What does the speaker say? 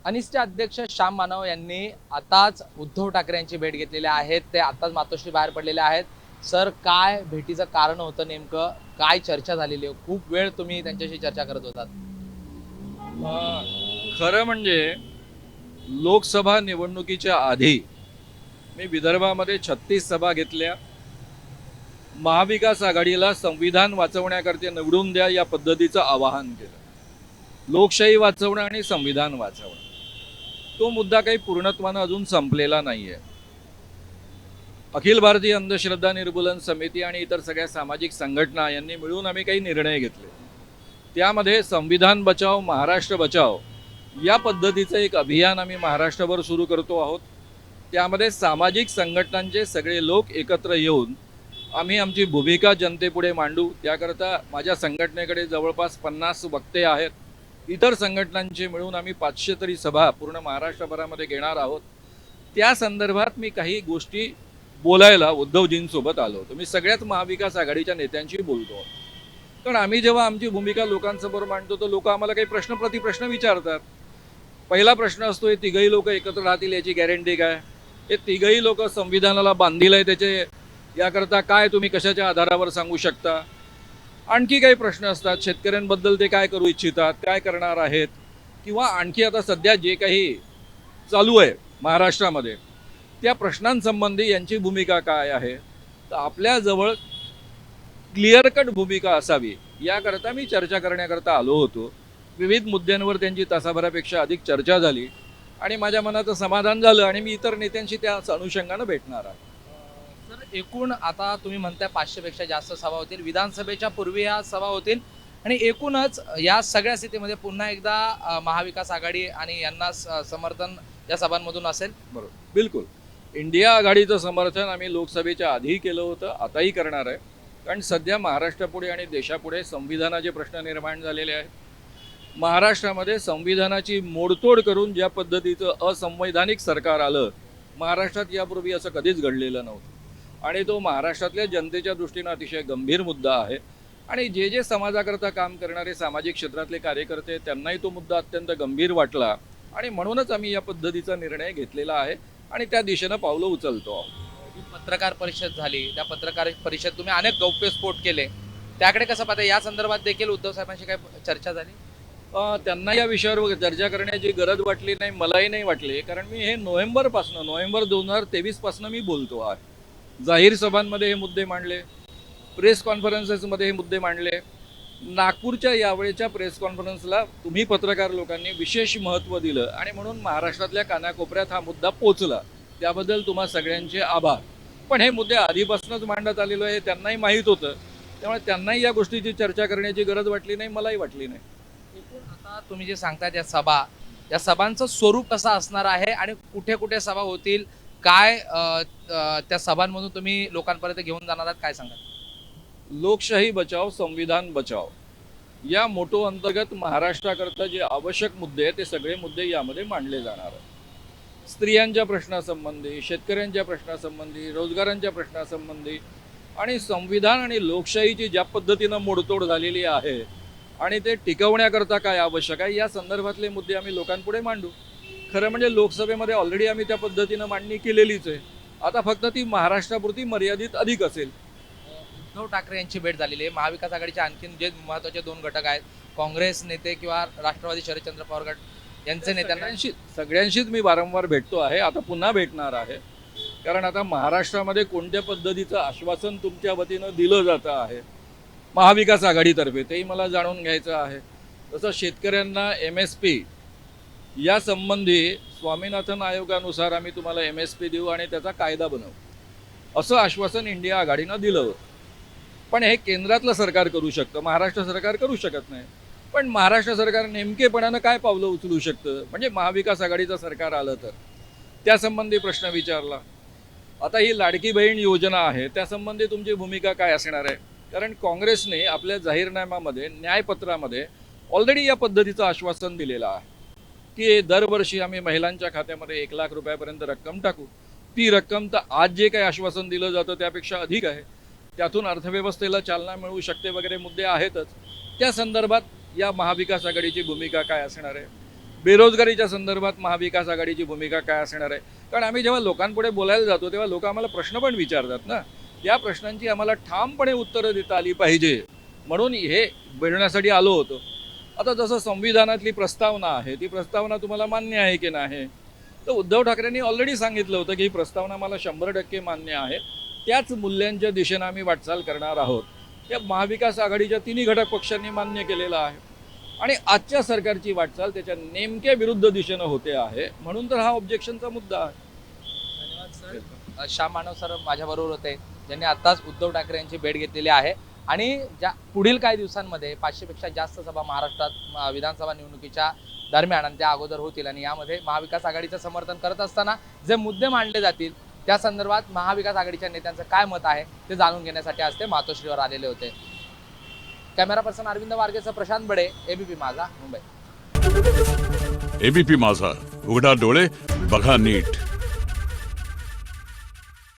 अनिष्टचे अध्यक्ष श्याम मानव यांनी आताच उद्धव ठाकरे यांची भेट घेतलेली आहे. ते आताच मातोश्री बाहेर पडलेले आहेत. सर, काय भेटीचं कारण होतं नेमकं? काय चर्चा झालेली आहे? खूप वेळ तुम्ही त्यांच्याशी चर्चा करत होतात. खरं म्हणजे लोकसभा निवडणुकीच्या आधी मी विदर्भामध्ये 36 सभा घेतल्या. महाविकास आघाडीला संविधान वाचवण्याकरता निवडून द्या या पद्धतीचं आवाहन केलं. लोकशाही वाचवणं आणि संविधान वाचवणं, तो मुद्दा काही पूर्णत्वानं अजून संपलेला नाही आहे. अखिल भारतीय अंधश्रद्धा निर्मूलन समिती आणि इतर सगळ्या सामाजिक संघटना यांनी मिळून आम्ही काही निर्णय घेतले. त्यामध्ये संविधान बचाव महाराष्ट्र बचाव या पद्धतीचं एक अभियान आम्ही महाराष्ट्रभर सुरू करतो आहोत. त्यामध्ये सामाजिक संघटनांचे सगळे लोक एकत्र येऊन आम्ही आमची भूमिका जनतेपुढे मांडू. त्याकरता माझ्या संघटनेकडे जवळपास 50 वक्ते आहेत. इतर संघटनांचे मिळून आम्ही 500 तरी सभा पूर्ण महाराष्ट्रभरामध्ये घेणार आहोत. त्या संदर्भात मी काही गोष्टी बोलायला उद्धवजींसोबत आलो होतो. मी सगळ्याच महाविकास आघाडीच्या नेत्यांशी बोलतो, कारण आम्ही जेव्हा आमची भूमिका लोकांसमोर मांडतो तर लोक आम्हाला काही प्रतिप्रश्न विचारतात. पहिला प्रश्न असतो, हे तिघही लोक एकत्र राहतील याची गॅरंटी काय? हे तिघही लोक संविधानाला बांधील आहे, त्याचे याकरता काय तुम्ही कशाच्या आधारावर सांगू शकता? आणखी काही प्रश्न असतात, शेतकऱ्यांबद्दल ते काय करू इच्छितात, काय करणार आहेत, किंवा आणखी आता सध्या जे काही चालू आहे महाराष्ट्रामध्ये त्या प्रश्नांसंबंधी यांची भूमिका काय आहे. तर आपल्याजवळ क्लिअर कट भूमिका असावी याकरता मी चर्चा करण्याकरता आलो होतो. विविध मुद्द्यांवर त्यांची तासाभरापेक्षा अधिक चर्चा झाली आणि माझ्या मनाचं समाधान झालं आणि मी इतर नेत्यांशी त्या अनुषंगानं भेटणार आहे. सर, एकूण आता तुम्ही म्हणताय 500 पेक्षा जास्त सभा होतील, विधानसभेच्या पूर्वी ह्या सभा होतील आणि एकूणच या सगळ्या स्थितीमध्ये पुन्हा एकदा महाविकास आघाडी आणि यांना समर्थन या सभांमधून असेल. बरोबर, बिलकुल. इंडिया आघाडीचं समर्थन आम्ही लोकसभेच्या आधीही केलं होतं, आताही करणार आहे. कारण सध्या महाराष्ट्रापुढे आणि देशापुढे संविधानाचे प्रश्न निर्माण झालेले आहेत. महाराष्ट्रामध्ये संविधानाची मोडतोड करून ज्या पद्धतीचं असंवैधानिक सरकार आलं, महाराष्ट्रात यापूर्वी असं कधीच घडलेलं नव्हतं आणि तो महाराष्ट्रातल्या जनतेच्या दृष्टीनं अतिशय गंभीर मुद्दा आहे. आणि जे जे समाजाकरता काम करणारे सामाजिक क्षेत्रातले कार्यकर्ते त्यांनाही तो मुद्दा अत्यंत गंभीर वाटला आणि म्हणूनच आम्ही या पद्धतीचा निर्णय घेतलेला आहे आणि त्या दिशेनं पावलं उचलतो आहोत. पत्रकार परिषद झाली, त्या पत्रकार परिषद तुम्ही अनेक गौप्यस्फोट केले, त्याकडे कसं पाहता? या संदर्भात देखील उद्धव साहेबांशी काही चर्चा झाली? त्यांना या विषयावर चर्चा करण्याची गरज वाटली नाही, मलाही नाही वाटली. कारण मी हे नोव्हेंबर 2023 पासून मी बोलतो आहे. जाहीर सभांमध्ये हे मुद्दे मांडले, प्रेस कॉन्फरन्सेसमध्ये हे मुद्दे मांडले. नागपूरच्या यावेळेच्या प्रेस कॉन्फरन्सला तुम्ही पत्रकार लोकांनी विशेष महत्त्व दिलं आणि म्हणून महाराष्ट्रातल्या कानाकोपऱ्यात हा मुद्दा पोचला. त्याबद्दल तुम्हा सगळ्यांचे आभार. पण हे मुद्दे आधीपासूनच मांडत आलेलो आहे, त्यांनाही माहीत होतं. त्यामुळे त्यांनाही या गोष्टीची चर्चा करण्याची गरज वाटली नाही, मलाही वाटली नाही. आता तुम्ही जे सांगताय त्या सभा, या सभांचं स्वरूप कसं असणार आहे आणि कुठे कुठे सभा होतील, काय त्या सभांमधून तुम्ही लोकांपर्यंत घेऊन जाणार आहात, काय सांगा? लोकशाही बचाव संविधान बचाव या मोटो अंतर्गत महाराष्ट्राकरता जे आवश्यक मुद्दे आहेत ते सगळे मुद्दे यामध्ये मांडले जाणार आहेत. स्त्रियांच्या प्रश्नासंबंधी, शेतकऱ्यांच्या प्रश्नासंबंधी, रोजगारांच्या प्रश्नासंबंधी आणि संविधान आणि लोकशाहीची ज्या पद्धतीनं मोडतोड झालेली आहे आणि ते टिकवण्याकरता काय आवश्यक आहे या संदर्भातले मुद्दे आम्ही लोकांपुढे मांडू. खरं म्हणजे लोकसभेमध्ये ऑलरेडी आम्ही त्या पद्धतीनं मांडणी केलेलीच आहे. आता फक्त ती महाराष्ट्रापुरती मर्यादित अधिक असेल. उद्धव ठाकरे यांची भेट झालेली आहे. महाविकास आघाडीचे आणखीन जे महत्त्वाचे 2 घटक आहेत, काँग्रेस नेते किंवा राष्ट्रवादी शरदचंद्र पवार गट यांचे नेत्यांना सगळ्यांशीच मी वारंवार भेटतो आहे, आता पुन्हा भेटणार आहे. कारण आता महाराष्ट्रामध्ये कोणत्या पद्धतीचं आश्वासन तुमच्या वतीनं दिलं जातं आहे महाविकास आघाडीतर्फे, तेही मला जाणून घ्यायचं आहे. तसं शेतकऱ्यांना MSP या संबंधी स्वामीनाथन आयोगानुसार आम्ही तुम्हाला MSP देऊ आणि त्याचा कायदा बनवू असं आश्वासन इंडिया आघाडीनं दिलं होतं. पण हे केंद्रातलं सरकार करू शकतं, महाराष्ट्र सरकार करू शकत नाही. पण महाराष्ट्र सरकार नेमकेपणानं काय पावलं उचलू शकतं, म्हणजे महाविकास आघाडीचं सरकार आलं तर त्यासंबंधी प्रश्न विचारला. आता ही लाडकी बहीण योजना आहे, त्यासंबंधी तुमची भूमिका काय असणार आहे? कारण काँग्रेसने आपल्या जाहीरनाम्यामध्ये, न्यायपत्रामध्ये ऑलरेडी या पद्धतीचं आश्वासन दिलेलं आहे की दरवर्षी आम्ही महिलांच्या खात्यामध्ये 1 लाख रुपयापर्यंत रक्कम टाकू. ती रक्कम तर आज जे काही आश्वासन दिलं जातं त्यापेक्षा अधिक आहे. त्यातून अर्थव्यवस्थेला चालना मिळू शकते वगैरे मुद्दे आहेतच. त्या संदर्भात या महाविकास आघाडीची भूमिका काय असणार आहे? बेरोजगारीच्या संदर्भात महाविकास आघाडीची भूमिका काय असणार आहे. कारण आम्ही जेव्हा लोकांपुढे बोलायला जातो तेव्हा लोक आम्हाला प्रश्न पण विचारतात ना, या प्रश्नांची आम्हाला ठामपणे उत्तरं देता आली पाहिजे, म्हणून हे बोलण्यासाठी आलो होतो. आता जसं संविधानातली प्रस्तावना आहे, ती प्रस्तावना तुम्हाला मान्य आहे की नाही, तर उद्धव ठाकरेंनी ऑलरेडी सांगितलं होतं की ही प्रस्तावना मला 100% मान्य आहे, त्याच मूल्यांच्या दिशेनं आम्ही वाटचाल करणार आहोत. या महाविकास आघाडीच्या तिन्ही घटक पक्षांनी मान्य केलेलं आहे आणि आजच्या सरकारची वाटचाल त्याच्या नेमक्या विरुद्ध दिशेनं होते आहे, म्हणून तर हा ऑब्जेक्शनचा मुद्दा आहे. धन्यवाद सर. श्याम मानव सर माझ्याबरोबर होते, ज्यांनी आताच उद्धव ठाकरे यांची भेट घेतलेली आहे आणि ज्या पुढील काही दिवसांमध्ये 500 पेक्षा जास्त सभा महाराष्ट्रात विधानसभा निवडणुकीच्या दरम्यान आणि त्या अगोदर होतील आणि यामध्ये महाविकास आघाडीचं समर्थन करत असताना जे मुद्दे मांडले जातील त्या संदर्भात महाविकास आघाडीच्या नेत्यांचं काय मत आहे ते जाणून घेण्यासाठी आज ते मातोश्रीवर आलेले होते. कॅमेरा पर्सन अरविंद वारगेसह प्रशांत बडे, एबीपी माझा, मुंबई. एबीपी माझा, उघडा डोळे बघा नीट.